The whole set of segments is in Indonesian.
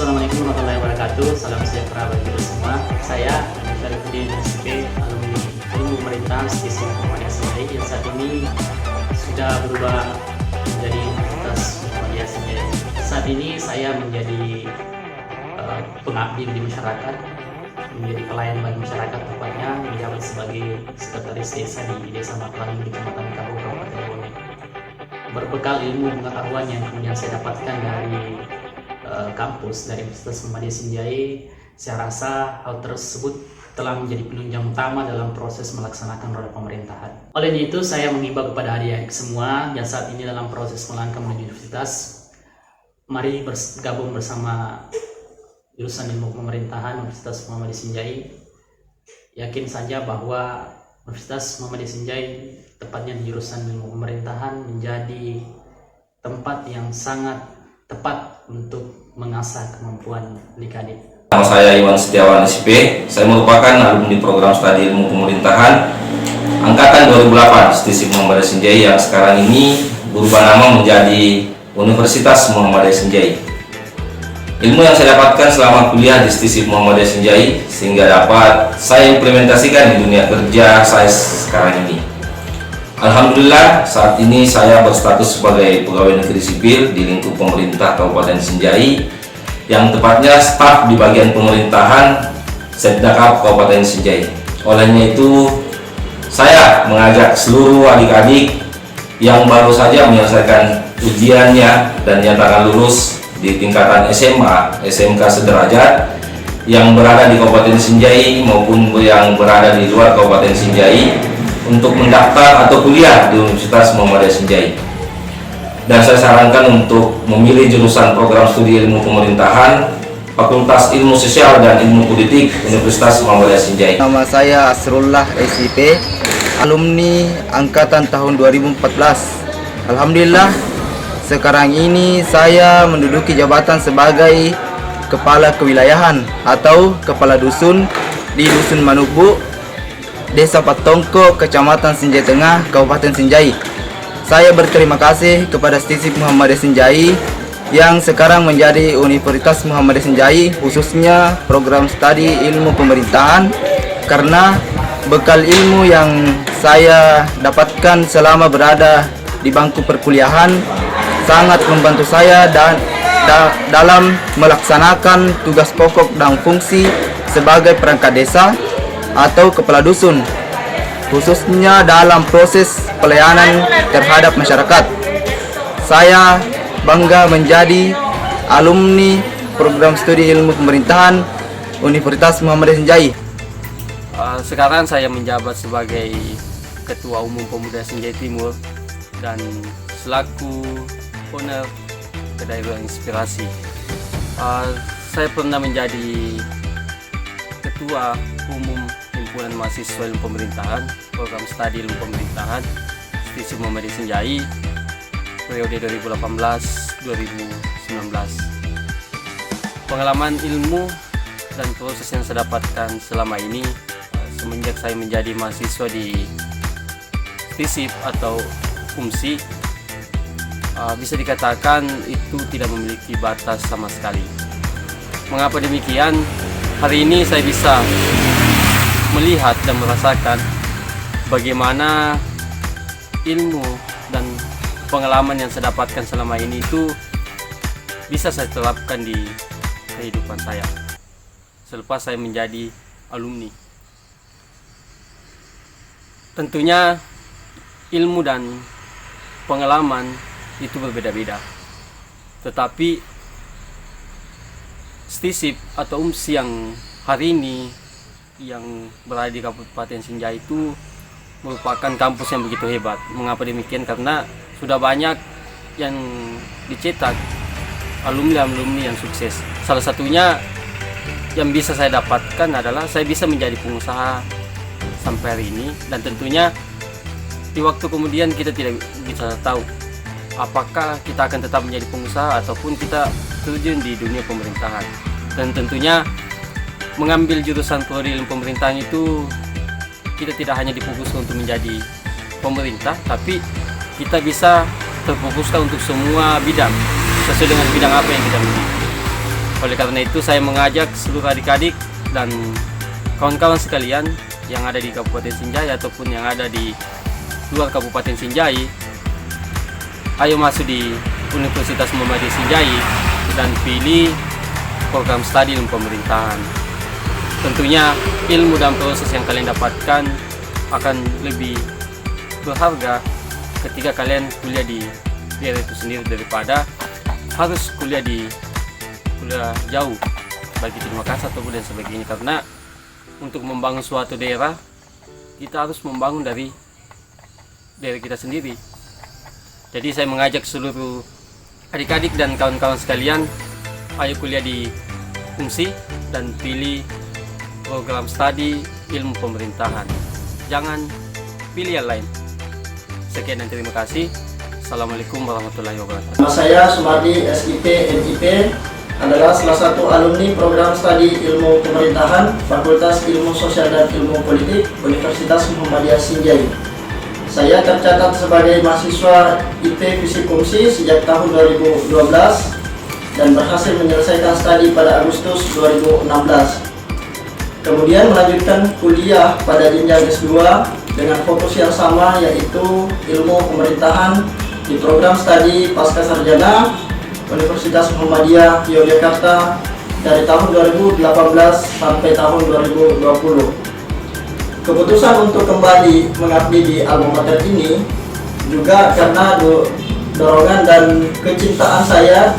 Assalamualaikum warahmatullahi wabarakatuh. Salam sejahtera bagi kita semua. Saya Syarifuddin SP, alumni Ilmu Pemerintahan Stisi Muhammadiyah Sinjai yang saat ini sudah berubah menjadi Universitas Muhammadiyah Sinjai. Saat ini saya menjadi pengabdi di masyarakat, menjadi pelayan bagi masyarakat, tepatnya menjabat sebagai sekretaris desa di Desa Maklaling, Kecamatan Kabuh, Kabupaten Bone. Berbekal ilmu pengetahuan yang kemudian saya dapatkan dari kampus dari Universitas Muhammadiyah Sinjai, saya rasa hal tersebut telah menjadi penunjang utama dalam proses melaksanakan roda pemerintahan. Oleh itu, saya mengimbau kepada adik-adik semua yang saat ini dalam proses melangkah menuju universitas, mari bergabung bersama jurusan ilmu pemerintahan Universitas Muhammadiyah Sinjai. Yakin saja bahwa Universitas Muhammadiyah Sinjai, tepatnya di jurusan ilmu pemerintahan, menjadi tempat yang sangat tepat untuk mengasah kemampuan adik-adik. Nama saya Iwan Setiawan SP. Saya merupakan alumni program studi ilmu pemerintahan angkatan 2008 Stisi Muhammadiyah Sinjai yang sekarang ini berubah nama menjadi Universitas Muhammadiyah Sinjai. Ilmu yang saya dapatkan selama kuliah di Stisi Muhammadiyah Sinjai sehingga dapat saya implementasikan di dunia kerja saya sekarang ini. Alhamdulillah, saat ini saya berstatus sebagai pegawai negeri sipil di lingkup pemerintah Kabupaten Sinjai, yang tepatnya staf di bagian pemerintahan Setdakap Kabupaten Sinjai. Olehnya itu, saya mengajak seluruh adik-adik yang baru saja menyelesaikan ujiannya dan nyatakan lulus di tingkatan SMA, SMK sederajat yang berada di Kabupaten Sinjai maupun yang berada di luar Kabupaten Sinjai untuk mendaftar atau kuliah di Universitas Muhammadiyah Sinjai. Dan saya sarankan untuk memilih jurusan program studi ilmu pemerintahan Fakultas Ilmu Sosial dan Ilmu Politik Universitas Muhammadiyah Sinjai. Nama saya Asrullah SIP, alumni angkatan tahun 2014. Alhamdulillah, sekarang ini saya menduduki jabatan sebagai Kepala Kewilayahan atau Kepala Dusun di Dusun Manubu, Desa Patongko, Kecamatan Sinjai Tengah, Kabupaten Sinjai. Saya berterima kasih kepada Stisi Muhammadiyah Sinjai yang sekarang menjadi Universitas Muhammadiyah Sinjai, khususnya program studi ilmu pemerintahan, karena bekal ilmu yang saya dapatkan selama berada di bangku perkuliahan sangat membantu saya dalam melaksanakan tugas pokok dan fungsi sebagai perangkat desa atau kepala dusun, khususnya dalam proses pelayanan terhadap masyarakat. Saya bangga menjadi alumni program studi ilmu pemerintahan Universitas Muhammadiyah Sinjai. Sekarang saya menjabat sebagai Ketua Umum Pemuda Sinjai Timur dan selaku owner Kedai Ruang Inspirasi. Saya pernah menjadi Ketua Umum Himpunan Mahasiswa Ilmu Pemerintahan Program Studi Ilmu Pemerintahan Stisi Muhammadiyah Sinjai periode 2018-2019. Pengalaman ilmu dan proses yang saya dapatkan selama ini semenjak saya menjadi mahasiswa di STISIP atau UMSI, bisa dikatakan itu tidak memiliki batas sama sekali. Mengapa demikian? Hari ini saya bisa melihat dan merasakan bagaimana ilmu dan pengalaman yang saya dapatkan selama ini itu bisa saya terapkan di kehidupan saya selepas saya menjadi alumni. Tentunya ilmu dan pengalaman itu berbeda-beda, tetapi STISIP atau UMSI yang hari ini yang berada di Kabupaten Sinjai itu merupakan kampus yang begitu hebat. Mengapa demikian? Karena sudah banyak yang dicetak alumni-alumni yang sukses. Salah satunya yang bisa saya dapatkan adalah saya bisa menjadi pengusaha sampai hari ini, dan tentunya di waktu kemudian kita tidak bisa tahu apakah kita akan tetap menjadi pengusaha ataupun kita terjun di dunia pemerintahan. Dan tentunya mengambil jurusan prodi ilmu pemerintahan itu kita tidak hanya difokuskan untuk menjadi pemerintah, tapi kita bisa terfokuskan untuk semua bidang sesuai dengan bidang apa yang kita miliki. Oleh karena itu saya mengajak seluruh adik-adik dan kawan-kawan sekalian yang ada di Kabupaten Sinjai ataupun yang ada di luar Kabupaten Sinjai, ayo masuk di Universitas Muhammadiyah Sinjai dan pilih program studi ilmu pemerintahan. Tentunya ilmu dan proses yang kalian dapatkan akan lebih berharga ketika kalian kuliah di daerah itu sendiri daripada harus kuliah jauh, baik di Makassar ataupun dan sebagainya. Karena untuk membangun suatu daerah, kita harus membangun dari daerah kita sendiri. Jadi saya mengajak seluruh adik-adik dan kawan-kawan sekalian, ayo kuliah di UMSI dan pilih program studi ilmu pemerintahan. Jangan pilih yang lain. Sekian dan terima kasih. Assalamualaikum warahmatullahi wabarakatuh. Nama saya Sumardi SIP MIP, adalah salah satu alumni program studi ilmu pemerintahan Fakultas Ilmu Sosial dan Ilmu Politik Universitas Muhammadiyah Sinjai. Saya tercatat sebagai mahasiswa IP Fisip UMSI sejak tahun 2012 dan berhasil menyelesaikan studi pada Agustus 2016. Kemudian melanjutkan kuliah pada jenjang S2 dengan fokus yang sama, yaitu ilmu pemerintahan di program studi Pasca Sarjana Universitas Muhammadiyah Yogyakarta dari tahun 2018 sampai tahun 2020. Keputusan untuk kembali mengabdi di alma mater ini juga karena dorongan dan kecintaan saya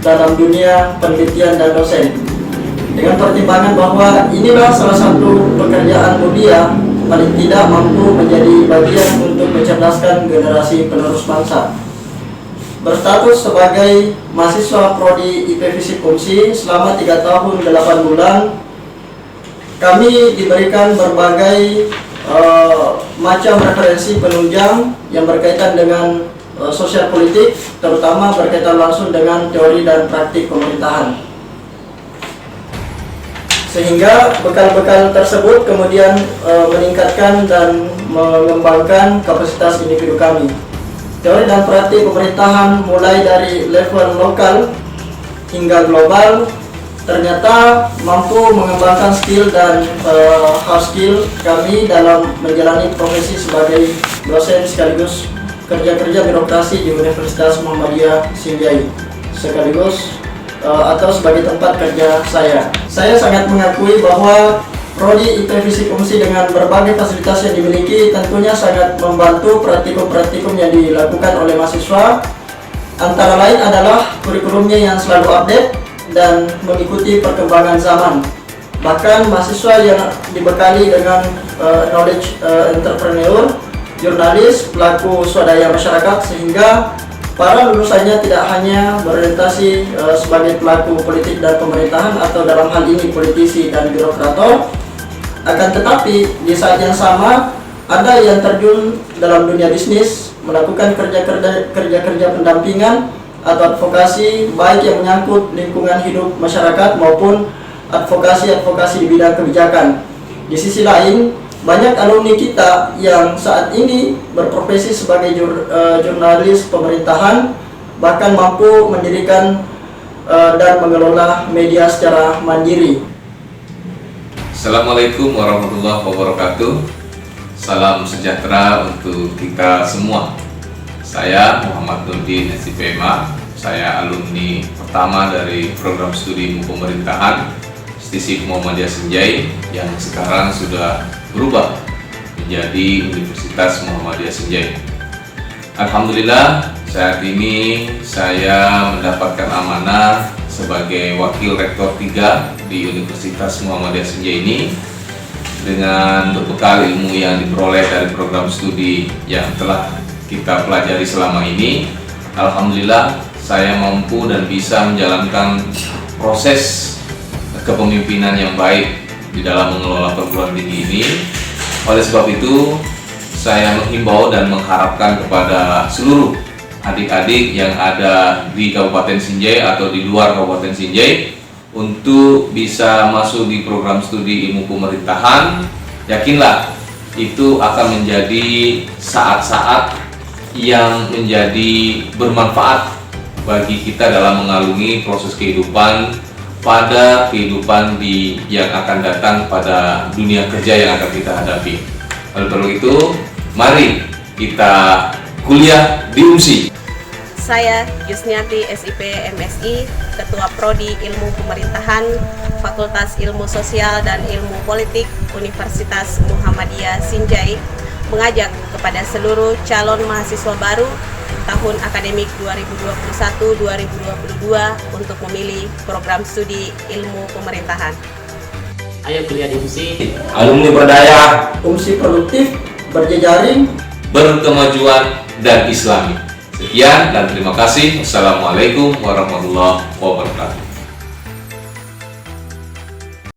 dalam dunia penelitian dan dosen, dengan pertimbangan bahwa inilah salah satu pekerjaan mulia paling tidak mampu menjadi bagian untuk mencerdaskan generasi penerus bangsa. Berstatus sebagai mahasiswa prodi IP Fisip UMSI selama 3 tahun 8 bulan, kami diberikan berbagai macam referensi penunjang yang berkaitan dengan sosial politik, terutama berkaitan langsung dengan teori dan praktik pemerintahan. Sehingga bekal-bekal tersebut kemudian meningkatkan dan mengembangkan kapasitas individu kami. Teori dan praktik pemerintahan mulai dari level lokal hingga global ternyata mampu mengembangkan skill dan hard skill kami dalam menjalani profesi sebagai dosen sekaligus kerja-kerja birokrasi di Universitas Muhammadiyah Sinjai, sekaligus atau sebagai tempat kerja saya. Saya sangat mengakui bahwa prodi IP Fisip UMSI dengan berbagai fasilitas yang dimiliki tentunya sangat membantu praktikum-praktikum yang dilakukan oleh mahasiswa. Antara lain adalah kurikulumnya yang selalu update dan mengikuti perkembangan zaman. Bahkan mahasiswa yang dibekali dengan knowledge entrepreneur, jurnalis, pelaku swadaya masyarakat, sehingga para lulusannya tidak hanya berorientasi sebagai pelaku politik dan pemerintahan atau dalam hal ini politisi dan birokrator, akan tetapi di saat yang sama ada yang terjun dalam dunia bisnis, melakukan kerja-kerja pendampingan atau advokasi baik yang menyangkut lingkungan hidup masyarakat maupun advokasi di bidang kebijakan. Di sisi lain, banyak alumni kita yang saat ini berprofesi sebagai jurnalis pemerintahan, bahkan mampu mendirikan dan mengelola media secara mandiri. Assalamualaikum warahmatullahi wabarakatuh. Salam sejahtera untuk kita semua. Saya Muhammad Nurdin SIPMA. Saya alumni pertama dari program studi ilmu pemerintahan STISIP Muhammadiyah Sinjai yang sekarang sudah berubah menjadi Universitas Muhammadiyah Sinjai. Alhamdulillah, saat ini saya mendapatkan amanah sebagai Wakil Rektor 3 di Universitas Muhammadiyah Sinjai ini. Dengan berbekal ilmu yang diperoleh dari program studi yang telah kita pelajari selama ini, alhamdulillah saya mampu dan bisa menjalankan proses kepemimpinan yang baik di dalam mengelola perguruan tinggi ini. Oleh sebab itu, saya menghimbau dan mengharapkan kepada seluruh adik-adik yang ada di Kabupaten Sinjai atau di luar Kabupaten Sinjai untuk bisa masuk di program studi ilmu pemerintahan. Yakinlah, itu akan menjadi saat-saat yang menjadi bermanfaat bagi kita dalam mengalungi proses kehidupan pada kehidupan yang akan datang pada dunia kerja yang akan kita hadapi. Oleh karena itu, mari kita kuliah di UMSI. Saya Yusniati SIP MSI, Ketua Prodi Ilmu Pemerintahan, Fakultas Ilmu Sosial dan Ilmu Politik Universitas Muhammadiyah Sinjai, mengajak kepada seluruh calon mahasiswa baru tahun akademik 2021-2022 untuk memilih program studi Ilmu Pemerintahan. Ayo kuliah di UMSI. Alumni berdaya, UMSI produktif, berjejaring, Berkemajuan dan Islami. Sekian dan terima kasih. Wassalamualaikum warahmatullahi wabarakatuh.